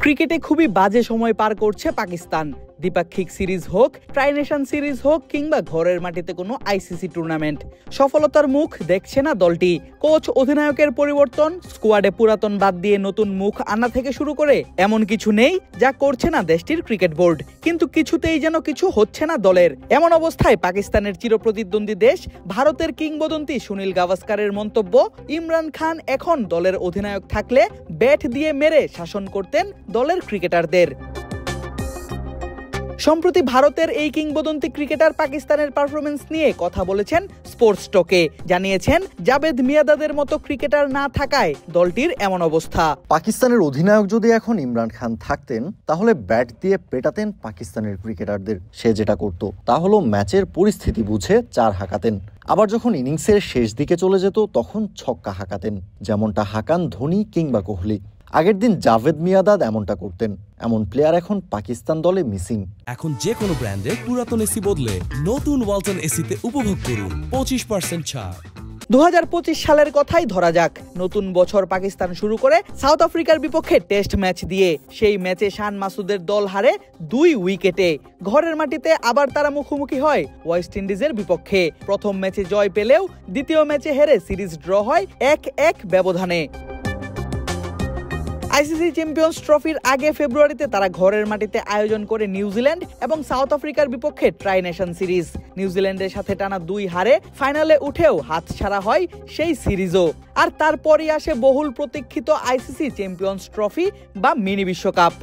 ক্রিকেটে খুবই বাজে সময় পার করছে পাকিস্তান। দ্বিপাক্ষিক সিরিজ হোক, ট্রাইনেশন সিরিজ হোক কিংবা ঘরের মাটিতে কোনো আইসিসি টুর্নামেন্ট, সফলতার মুখ দেখছে না দলটি। কোচ অধিনায়কের পরিবর্তন, স্কোয়াডে পুরাতন বাদ দিয়ে নতুন মুখ আনা থেকে শুরু করে এমন কিছু নেই যা করছে না দেশটির ক্রিকেট বোর্ড। কিন্তু কিছুতেই যেন কিছু হচ্ছে না দলের। এমন অবস্থায় পাকিস্তানের চিরপ্রতিদ্বন্দ্বী দেশ ভারতের কিংবদন্তি সুনীল গাভাস্কারের মন্তব্য, ইমরান খান এখন দলের অধিনায়ক থাকলে ব্যাট দিয়ে মেরে শাসন করতেন দলের ক্রিকেটারদের। সম্প্রতি ভারতের এই কিংবদন্তি ক্রিকেটার পাকিস্তানের পারফরমেন্স নিয়ে কথা বলেছেন স্পোর্টস টকে। জানিয়েছেন, জাভেদ মিয়াঁদাদের মতো ক্রিকেটার না থাকায় দলটির এমন অবস্থা। পাকিস্তানের অধিনায়ক যদি এখন ইমরান খান থাকতেন তাহলে ব্যাট দিয়ে পেটাতেন পাকিস্তানের ক্রিকেটারদের। সে যেটা করত তা হলো ম্যাচের পরিস্থিতি বুঝে 4 হাঁকাতেন, আবার যখন ইনিংসের শেষ দিকে চলে যেত তখন ছক্কা হাঁকাতেন, যেমনটা হাঁকান ধোনি কিংবা কোহলি। আগের দিন জাভেদ মিয়াঁদাদ এমনটা করতেন। এমন প্লেয়ার এখন পাকিস্তান দলে মিসিং। এখন যে কোনো ব্র্যান্ডের পুরাতন এসি বদলে নতুন ওয়ালটন এসিতে উপভোগ করুন 25% ছাড়। 2025 সালের কথাই ধরা যাক। নতুন বছর পাকিস্তান শুরু করে সাউথ আফ্রিকার বিপক্ষে টেস্ট ম্যাচ দিয়ে। সেই ম্যাচে শান মাসুদের দল হারে 2 উইকেটে। ঘরের মাটিতে আবার তারা মুখোমুখি হয় ওয়েস্ট ইন্ডিজের বিপক্ষে। প্রথম ম্যাচে জয় পেলেও দ্বিতীয় ম্যাচে হেরে সিরিজ ড্র হয় 1-1 ব্যবধানে। আইসিসি চ্যাম্পিয়ন্স ট্রফির আগে ফেব্রুয়ারিতে তারা ঘরের মাটিতে আয়োজন করে নিউজিল্যান্ড এবং সাউথ আফ্রিকার বিপক্ষে ট্রাইনেশন সিরিজ। নিউজিল্যান্ডের সাথে টানা 2 হারে ফাইনালে উঠেও হাতছাড়া হয় সেই সিরিজও। আর তারপরই আসে বহুল প্রতীক্ষিত আইসিসি চ্যাম্পিয়ন্স ট্রফি বা মিনি বিশ্বকাপ।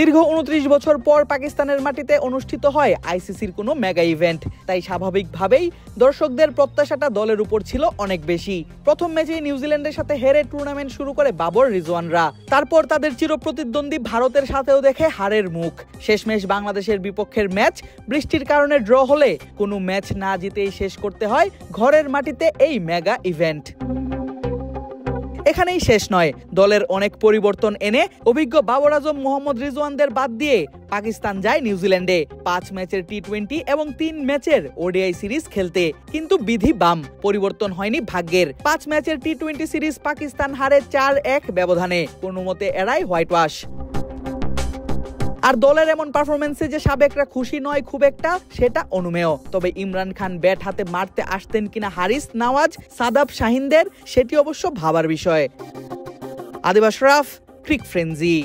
দীর্ঘ 29 বছর পর পাকিস্তানের মাটিতে অনুষ্ঠিত হয় আইসিসির কোনো মেগা ইভেন্ট। তাই স্বাভাবিকভাবেই দর্শকদের প্রত্যাশাটা দলের উপর ছিল অনেক বেশি। প্রথম ম্যাচে নিউজিল্যান্ডের সাথে হেরে টুর্নামেন্ট শুরু করে বাবর রিজওয়ানরা। তারপর তাদের চিরপ্রতিদ্বন্দ্বী ভারতের সাথেও দেখে হারের মুখ। শেষমেশ বাংলাদেশের বিপক্ষের ম্যাচ বৃষ্টির কারণে ড্র হলে কোনো ম্যাচ না জিতেই শেষ করতে হয় ঘরের মাটিতে এই মেগা ইভেন্ট। এখানেই শেষ নয়, দলের অনেক পরিবর্তন এনে অভিজ্ঞ বাবর আজম, মোহাম্মদ রিজওয়ানদের বাদ দিয়ে পাকিস্তান যায় নিউজিল্যান্ডে 5 ম্যাচের টি20 এবং 3 ম্যাচের ওডিআই সিরিজ খেলতে। কিন্তু বিধি বাম, পরিবর্তন হয়নি ভাগ্যের। 5 ম্যাচের টি20 সিরিজ পাকিস্তান হারে 4-1 ব্যবধানে, কোনো মতে এড়ায় হোয়াইট ওয়াশ। আর দলের এমন পারফরমেন্সে যে সাবেকরা খুশি নয় খুব একটা, সেটা অনুমেয়। তবে ইমরান খান ব্যাট হাতে মারতে আসতেন কিনা হারিস, নওয়াজ, সাদাব শাহিনদের, সেটি অবশ্য ভাবার বিষয়। আদিব আশরাফ, ক্রিক ফ্রেন্জি।